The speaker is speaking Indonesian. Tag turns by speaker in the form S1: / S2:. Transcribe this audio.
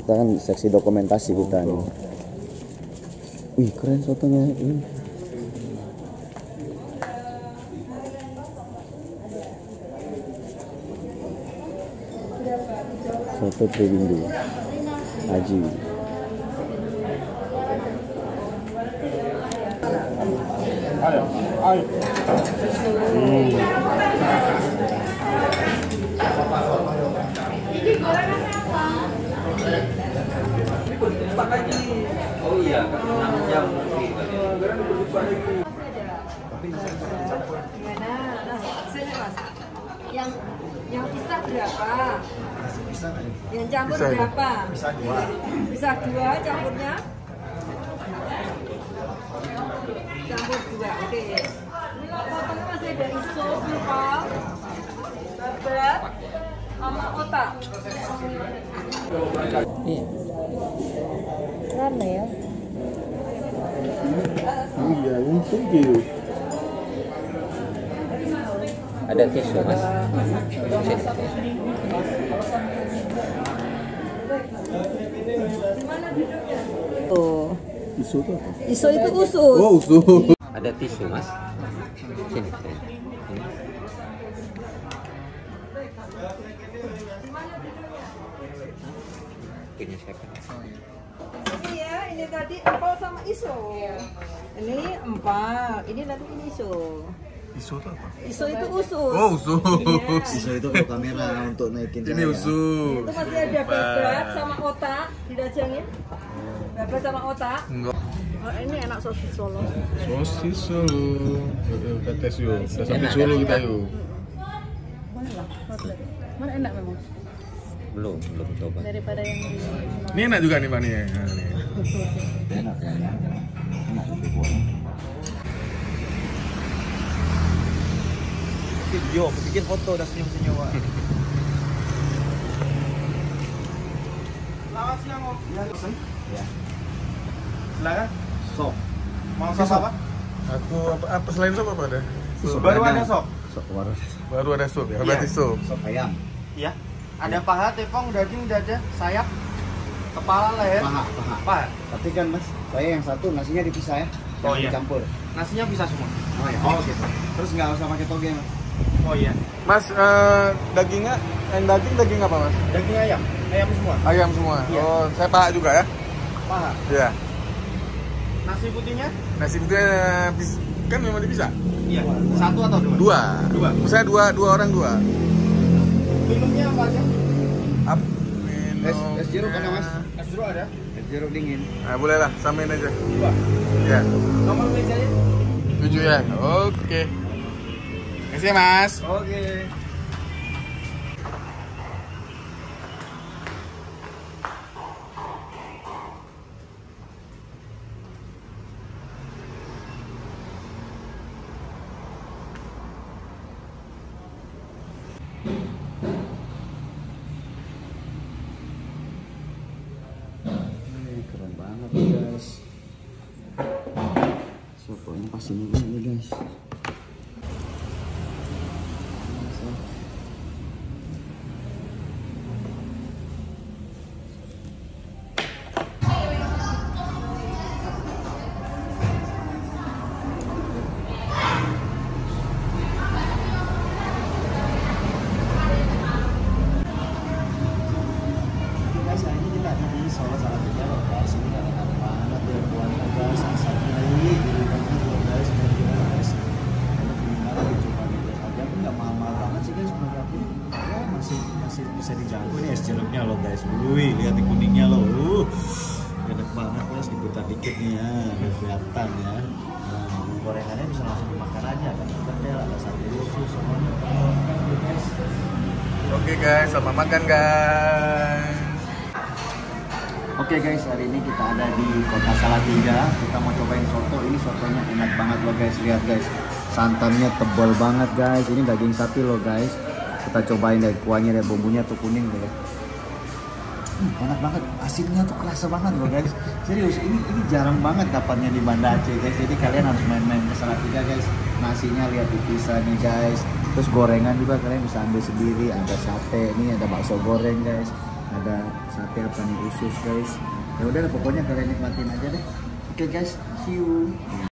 S1: Kita kan seksi dokumentasi kita nih. Wih, keren sotonya ini. Soto Triwindu Haji.
S2: Ayo, ayo.
S3: Oh iya, 6 jam.
S4: Gimana? Rasanya mas? Yang pisah berapa? Yang campur berapa? Pisah 2 campurnya? Campur 2, oke. Ini potongnya masih ada iso, pipal, babat, sama otak.
S1: Iya.
S4: Rame ya?
S2: Iya, untung gitu.
S3: Ada tisu mas.
S4: Oh.
S2: Isu tuh apa?
S4: Iso itu usus.
S2: Oh, usus.
S3: Ada tisu mas. Sini. Ini siapa?
S4: Ini ya, ini tadi empal sama iso. Ini empal, ini nanti ini iso.
S2: Isu tuh apa?
S4: Iso itu usus.
S2: Oh, usus.
S1: Iso itu kalau kamera untuk naikin
S2: Ini usus.
S4: Itu masih ada babat sama otak, dirajangin. Babat sama otak.
S2: Enggak.
S4: Oh, ini enak sosis Solo.
S2: Sosis Solo. Kita tes yuk. Kita sampai Solo kita yuk.
S4: Mana lah, mana enak memang
S3: Belum coba.
S4: daripada yang di.
S2: Ini enak juga nih Pak nih. Nah, nih.
S1: enak kan ya. Enak
S5: Video, bikin foto udah senyum-senyum. Selamat siang Om. Ya, pesen.
S1: Ya.
S5: Silakan.
S1: Sop.
S5: Mau sop apa?
S2: Aku apa selain sop apa ada?
S5: Baru ada sop.
S1: Sop baru.
S2: Baru ada sop ya. Berarti sop.
S1: Sop ayam.
S5: Iya. Ada paha, tepung, daging, dada, sayap, kepala, leher.
S1: Paha.
S5: Paha.
S1: Tapi kan Mas, saya yang satu nasinya dipisah ya.
S5: Oh,
S1: Jangan
S5: iya.
S1: dicampur.
S5: Nasinya bisa semua.
S1: Oh ya.
S5: Oh, gitu.
S1: Terus nggak usah pakai toge Mas.
S5: Oh iya.
S2: Mas, dagingnya, yang daging apa Mas?
S5: Daging ayam, ayam semua.
S2: Ayam semua.
S5: Iya.
S2: Oh, saya paha juga ya.
S5: Paha.
S2: Iya.
S5: Nasi putihnya?
S2: Nasi putihnya kan memang dipisah.
S5: Iya. Satu atau dua?
S2: Dua. Saya dua orang dua.
S5: Minumnya apa aja?
S1: Es jeruk ada Mas.
S5: Es jeruk ada?
S1: Es jeruk dingin.
S2: Nah, boleh lah, samain aja.
S5: Dua.
S2: Ya.
S5: Nomor mejanya?
S2: 7 ya. Oke. Terima kasih Mas.
S5: Oke.
S1: Keren banget guys. Sotonya pas ini guys. Guys, hari ini kita ada di Solo Salatiga loh guys. Ini enak banget ya buahnya guys. Asapnya ini guys. Guys, kalau gimana coba nih guys. Harga pun nggak mahal-mahal banget sih guys. Menurut aku ya masih bisa dijangkau nih es jeruknya loh guys. Wih, lihat nih kuningnya loh. Enak banget guys. Diputar dikit nih ya, biar kelihatan ya. Nah, gorengannya bisa langsung dimakan aja. Kan kedel, ada sate usus semuanya. Guys.
S2: Oke guys, selamat makan guys.
S1: Oke guys, hari ini kita ada di Kota Salatiga. Kita mau cobain soto. Ini sotonya enak banget loh guys. Lihat guys, santannya tebal banget guys. Ini daging sapi loh guys. Kita cobain dari kuahnya, dari bumbunya tuh kuning deh. Enak banget, asinnya tuh kerasa banget loh guys. Serius, ini jarang banget dapatnya di Banda Aceh guys. Jadi kalian harus main-main ke Salatiga guys. Nasinya lihat dipisah nih guys. Terus gorengan juga kalian bisa ambil sendiri. Ada sate, ini ada bakso goreng guys. ada sate apa nih, usus guys. Ya udah pokoknya kalian nikmatin aja deh. Oke guys, see you.